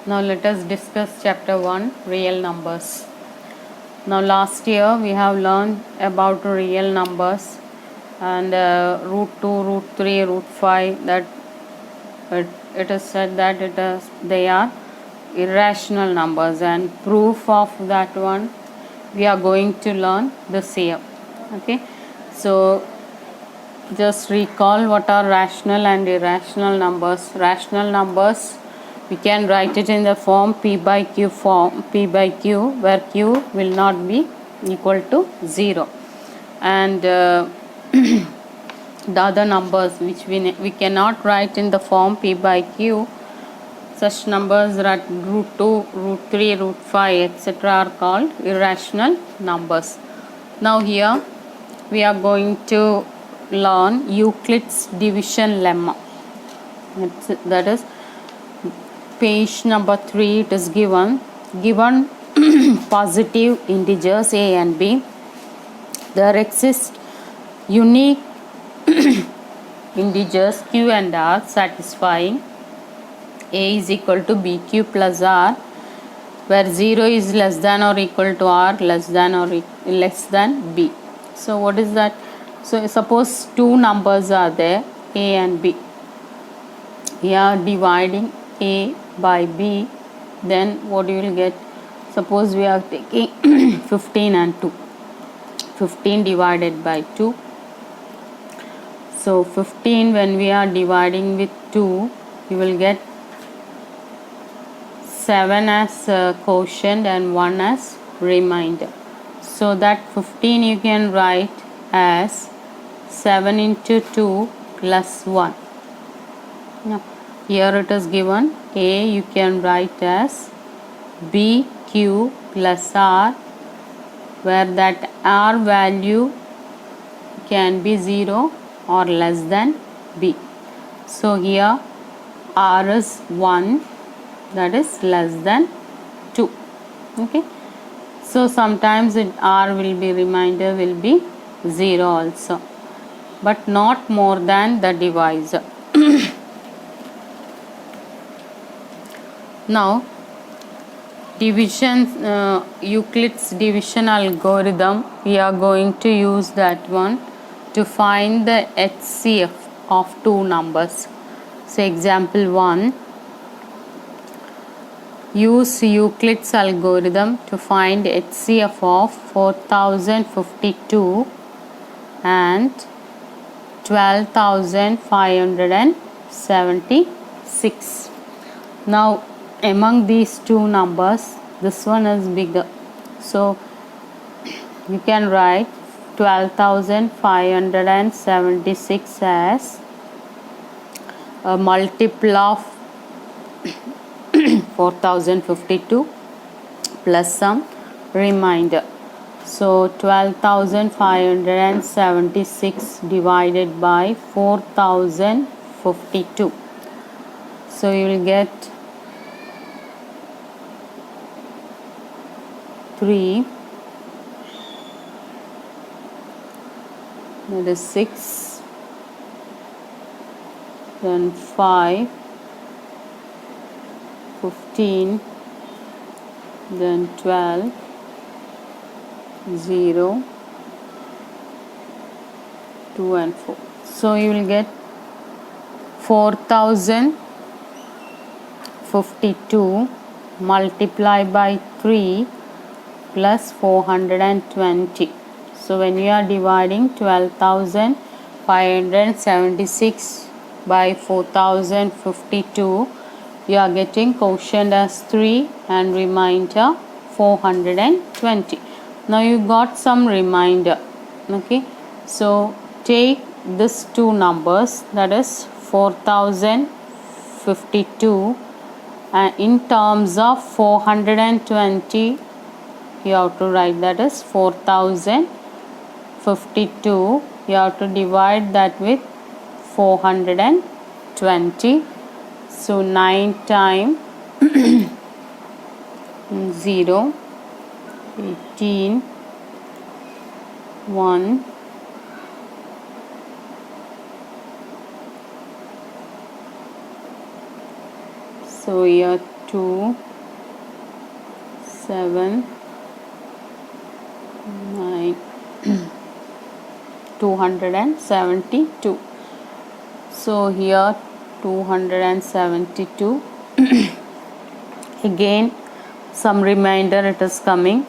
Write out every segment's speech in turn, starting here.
Now let us discuss chapter 1, real numbers. Now last year we have learned about real numbers and root 2, root 3, root 5, that it is said that they are irrational numbers, and proof of that one we are going to learn this year. Okay, so just recall what are rational and irrational numbers. Rational numbers, we can write it in the form p by q where q will not be equal to 0, and the other numbers which we cannot write in the form p by q, such numbers that root 2, root 3, root 5, etc. are called irrational numbers. Now here we are going to learn Euclid's division lemma. That is page number 3. It is given positive integers a and b. There exist unique integers q and r satisfying a is equal to bq plus r, where 0 is less than or equal to r, less than b. So what is that? So suppose two numbers are there, a and b. We are dividing a by b, then what you will get? Suppose we are taking 15 and 2. 15 divided by 2. So 15, when we are dividing with 2, you will get 7 as quotient and 1 as remainder. So that 15 you can write as 7 into 2 plus 1. Now here it is given a, you can write as bq plus r, where that r value can be 0 or less than b. So here r is 1, that is less than 2. Okay, so sometimes r will be remainder will be 0 also, but not more than the divisor. Now division, Euclid's division algorithm, we are going to use that one to find the HCF of two numbers. So example 1, use Euclid's algorithm to find HCF of 4052 and 12576. Now among these two numbers, this one is bigger, so you can write 12,576 as a multiple of 4052 plus some remainder. So 12,576 divided by 4052. So you will get 3, that is 6, then 5, 15, then 12, 0, 2 and 4. So you will get 4052 multiplied by 3 plus 420. So when you are dividing 12,576 by 4052, you are getting quotient as 3 and remainder 420. Now you got some remainder. Okay, so take these two numbers, that is 4052, and in terms of 420 you have to write, that is 4052, you have to divide that with 420. So 9 times 0, 18, 1, so here 2 7 9 272. So here 272. Again some remainder it is coming,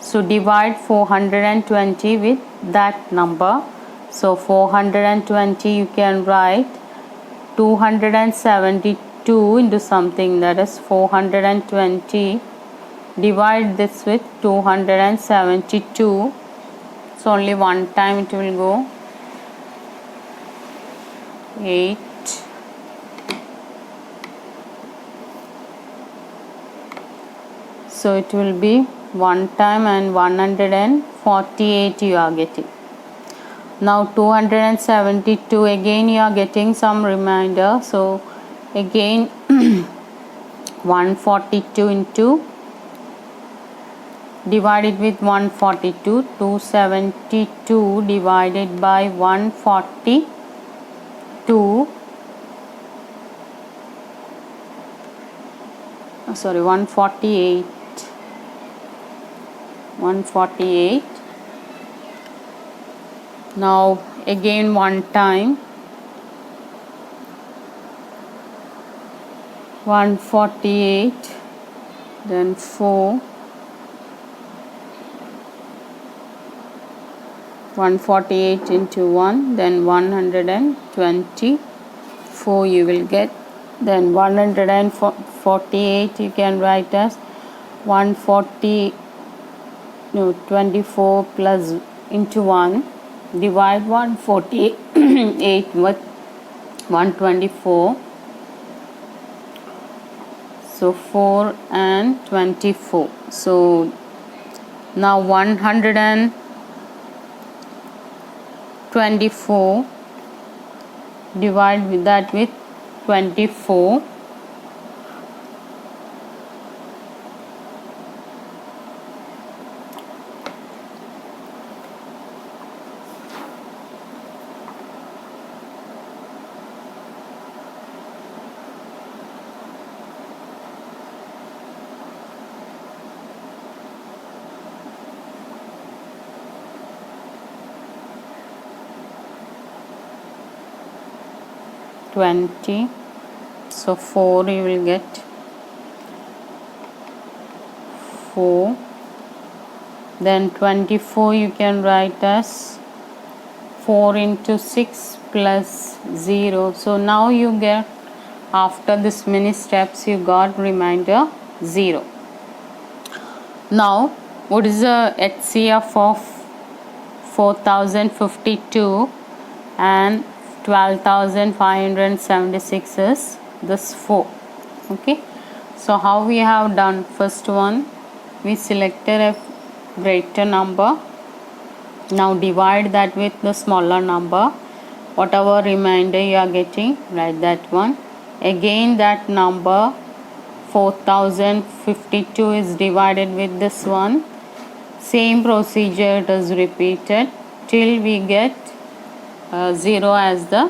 so divide 420 with that number. So 420 you can write 272 into something, that is 420. Divide this with 272. So only one time it will go. 8. So it will be one time and 148 you are getting. Now 272 again you are getting some remainder. So again 142 into, divided with 142, 272 divided by 142, 148. Now again one time 148, then 4, 148 into 1, then 124 you will get. Then 148 you can write as 24 plus into 1, divide 148 with 124. So 4 and 24. So now 124 divide with that with 24. So 4 you will get 4. Then 24 you can write as 4 into 6 plus 0. So now you get, after this many steps you got remainder 0. Now what is the HCF of 4052 and 12,576 is this 4. Okay, so how we have done? First one, we selected a greater number. Now divide that with the smaller number. Whatever remainder you are getting, write that one. Again that number 4052 is divided with this one. Same procedure it is repeated till we get 0 as the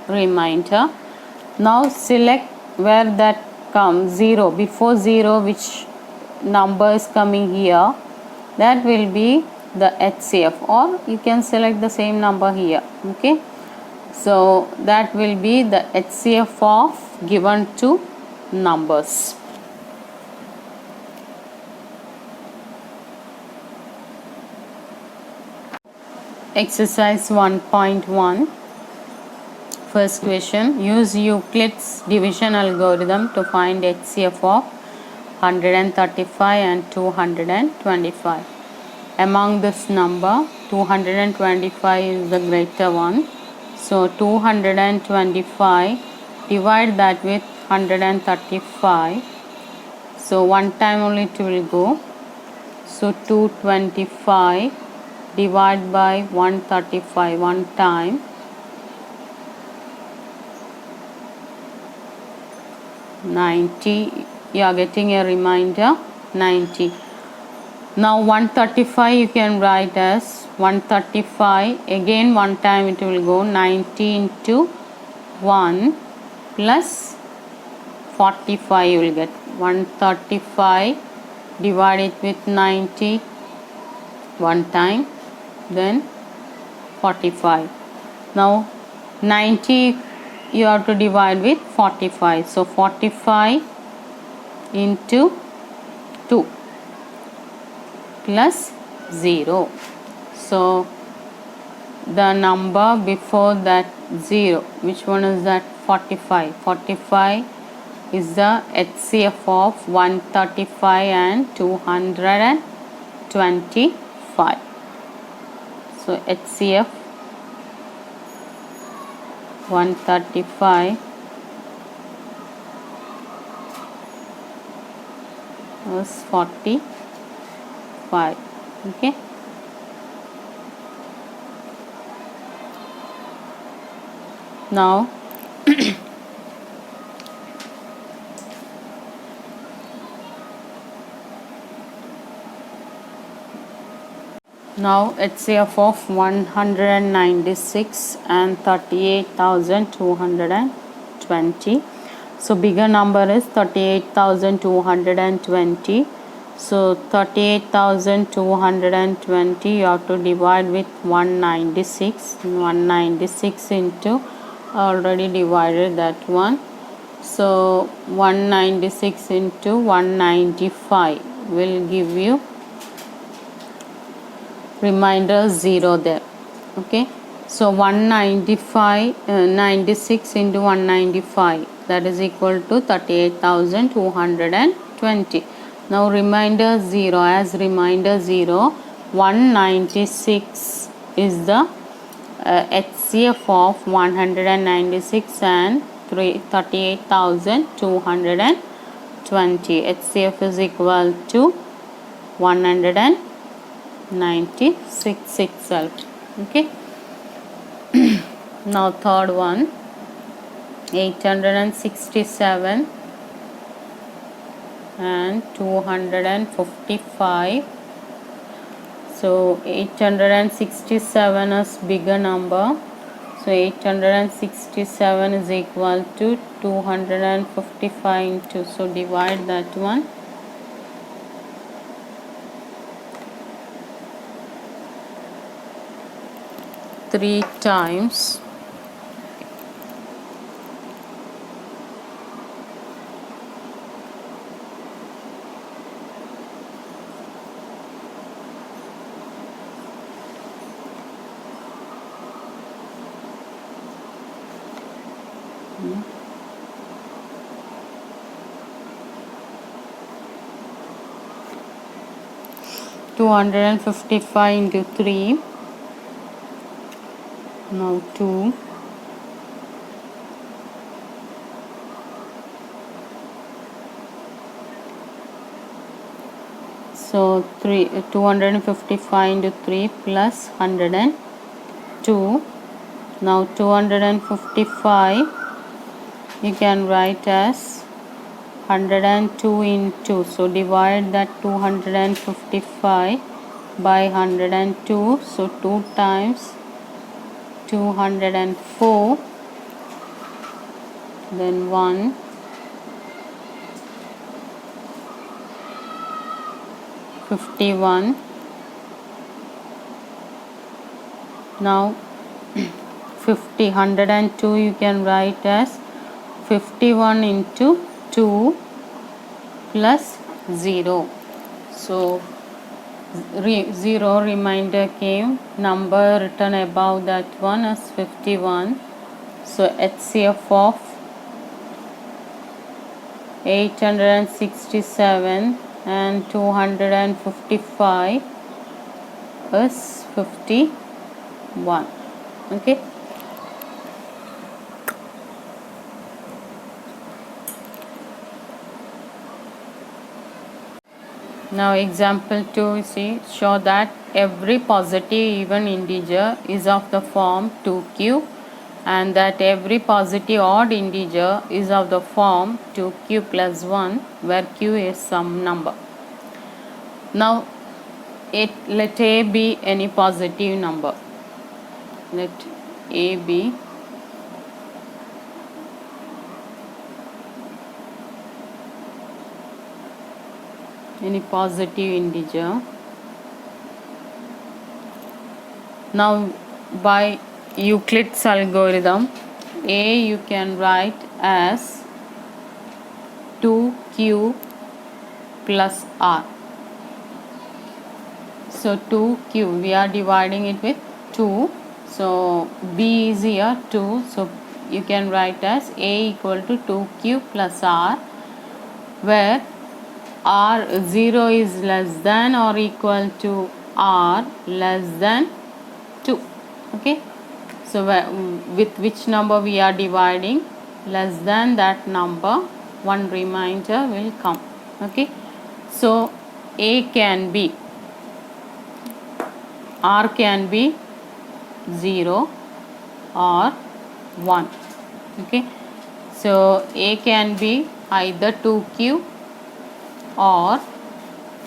remainder. Now select where that comes 0. Before 0 which number is coming here, that will be the HCF, or you can select the same number here. Okay, so that will be the HCF of given two numbers. Exercise 1.1. First question, use Euclid's division algorithm to find HCF of 135 and 225. Among this number 225 is the greater one. So 225 divide that with 135. So one time only it will go. So 225 divide by 135 one time. 90. You are getting a remainder 90. Now 135 you can write as 135. Again one time it will go 90 into 1 plus 45 you will get. 135 divide it with 90 one time, then 45. Now 90 you have to divide with 45, so 45 into 2 plus 0. So the number before that 0, which one is that? 45. 45 is the HCF of 135 and 225. So HCF 135 was 45. Okay. Now HCF of 196 and 38,220. So bigger number is 38,220. So 38,220 you have to divide with 196. 196 into, already divided that one. So 196 into 195 will give you remainder 0 there. Okay, so 195 96 into 195, that is equal to 38,220. Now remainder 0, as remainder 0, 196 is the HCF of 196 and 38,220. HCF is equal to 196 itself. Okay. Now third one, 867 and 255. So 867 is bigger number, so 867 is equal to 255 into, so divide that one. Three times. Hmm. 255 into 3. Now 2. So 255 into 3 plus 102. Now 255 you can write as 102 into, so divide that 255 by 102, so 2 times 204, then 1, 51. Now 102 you can write as 51 into 2 plus 0. So 0 remainder came, number written above that one is 51. So HCF of 867 and 255 is 51. Okay. Now example 2, see, show that every positive even integer is of the form 2q and that every positive odd integer is of the form 2q plus 1 where q is some number. Now let a be any positive number. Let a be any positive integer. Now by Euclid's algorithm, a you can write as 2q plus r. So 2q, we are dividing it with 2, so b is here 2, so you can write as a equal to 2q plus r, where r 0 is less than or equal to r less than 2. Okay, so with which number we are dividing, less than that number, one remainder will come. Okay, so a can be, r can be 0 or 1. Okay, so a can be either 2q or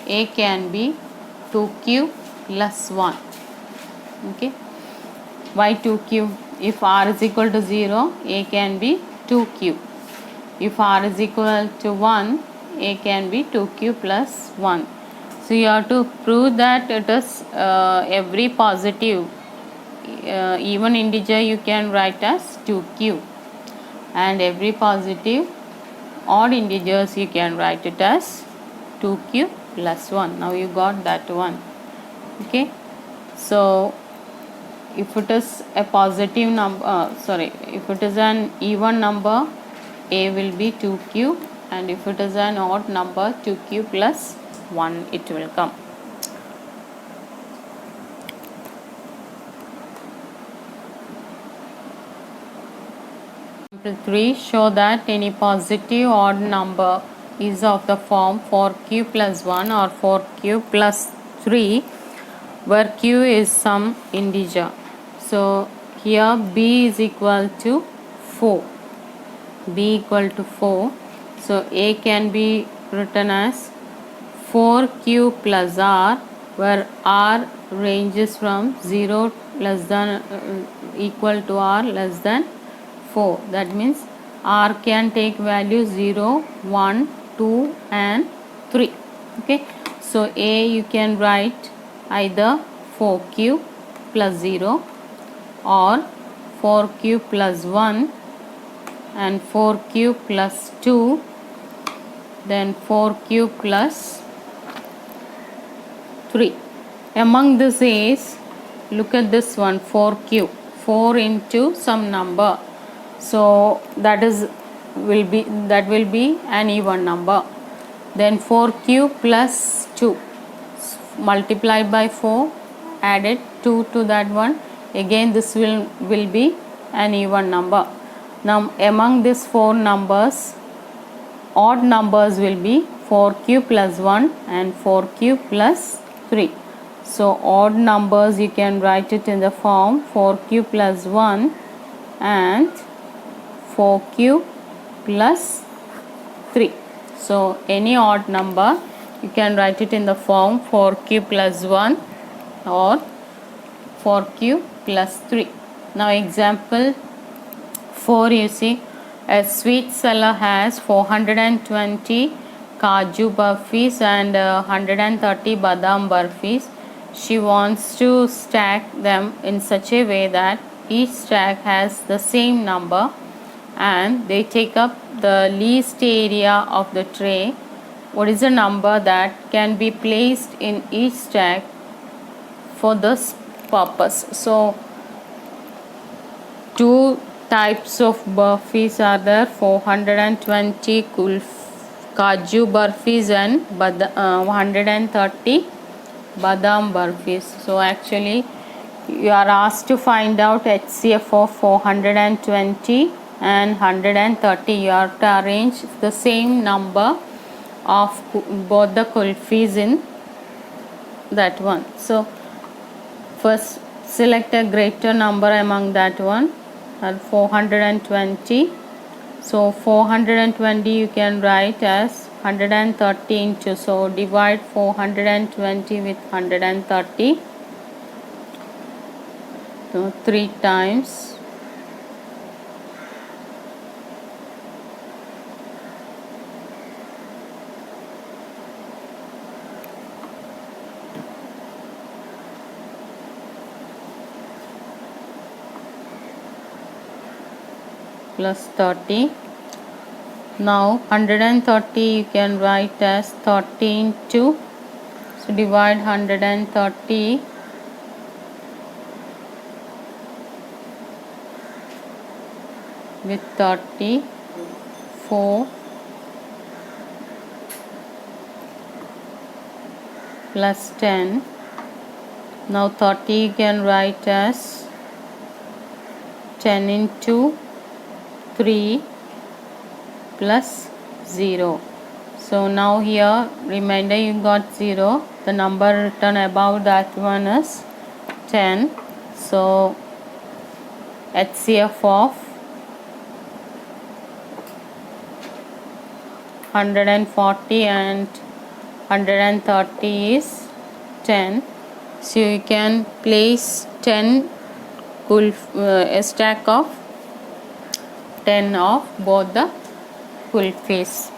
a can be 2q plus 1. Okay, why 2q? If r is equal to 0, a can be 2q. If r is equal to 1, a can be 2q plus 1. So you have to prove that it is every positive even integer you can write as 2q, and every positive odd integers you can write it as 2q plus 1. Now you got that one. Okay, so if it is a positive number, if it is an even number, a will be 2q, and if it is an odd number, 2q plus 1 it will come. Example 3, show that any positive odd number is of the form 4q plus 1 or 4q plus 3, where q is some integer. So here b is equal to 4. b equal to 4. So a can be written as 4q plus r, where r ranges from 0 less than equal to r less than 4. That means r can take value 0, 1, 2 and 3. Okay, so a you can write either 4q plus 0 or 4q plus 1 and 4q plus 2, then 4q plus 3. Among this is, look at this one, 4q, 4 into some number, so that will be an even number. Then 4q plus 2 multiplied by 4, added 2 to that one, again this will be an even number. Now among these 4 numbers, odd numbers will be 4q plus 1 and 4q plus 3. So odd numbers you can write it in the form 4q plus 1 and 4q plus 3. So any odd number you can write it in the form 4q plus 1 or 4q plus 3. Now example 4, you see, a sweet seller has 420 Kaju burfis and 130 Badam burfis. She wants to stack them in such a way that each stack has the same number and they take up the least area of the tray. What is the number that can be placed in each stack for this purpose? So two types of burfis are there, 420 Kaju burfis and 130 Badam burfis. So actually you are asked to find out HCF of 420 and 130. You have to arrange the same number of both the kulfis in that one. So first select a greater number among that one, and 420. So 420 you can write as 130 into, so divide 420 with 130, so 3 times. plus 30. Now 130 you can write as 30 into, so divide 130 with 30, 4 plus 10. Now 30 you can write as 10 into 3 plus 0. So now here remainder you got 0. The number written above that one is 10. So HCF of 140 and 130 is 10. So you can place 10 a stack of 10 of both the kulfis.